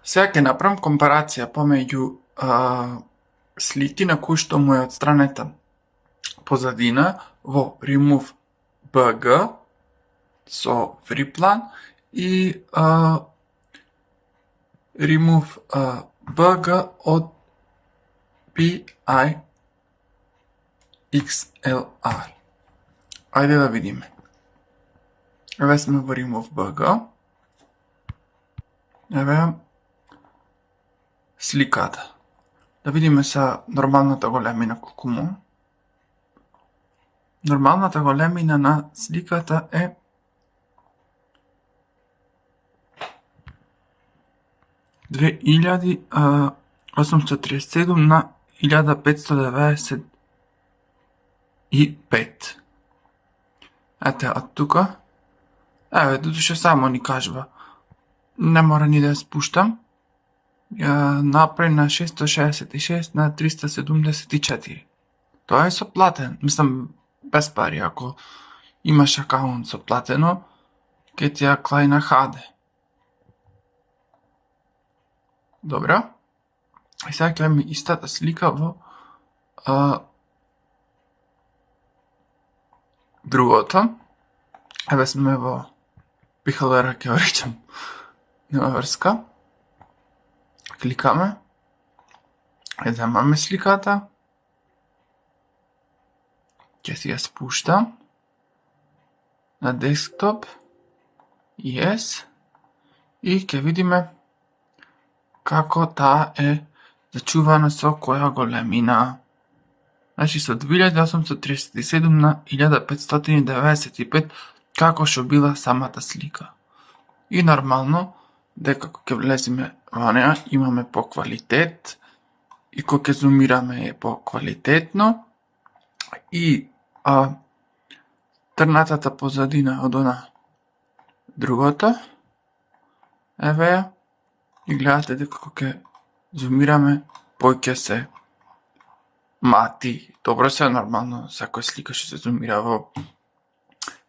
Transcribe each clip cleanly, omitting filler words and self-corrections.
Сега ќе направам компарација помеѓу слики на кои што му е отстранета позадина во Remove BG со FreePlan и Remove BG од PI XLR. Ајде да видиме. Еве сме во Remove BG. Еве сликата. Да видиме са нормалната големина колку му. Нормалната големина на сликата е 2837 на 1595. Ете, од тука. Еве, додуше само ни кажува. Не мора ни да ја спуштам. Ја направи на 666 на 374. Тоа е со платен. Мислам, без пари. Ако имаш акаунт со платено, ќе ти ја клај на HD. Добро. И сега ќе ми истата слика во другото. Еве сме во пихалера, ќе речам. Нема врска. Кликаме. Земаме сликата. Ќе си ја спуштам на десктоп. Yes. И ќе видиме како таа е зачувана со која големина. Значи со 2837 на 1595 како што била самата слика. И нормално, дека кога ќе влеземе во неа, имаме по квалитет и кога ќе зумираме е по квалитетно и трнатата позадина од она другото. Еве ја. И гледате дека кога ќе зумираме, поќе се мати. Добро се нормално, секоја слика што се зумира во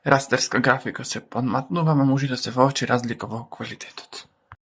растерска графика се подматнува, ама може да се воочи разлика во квалитетот.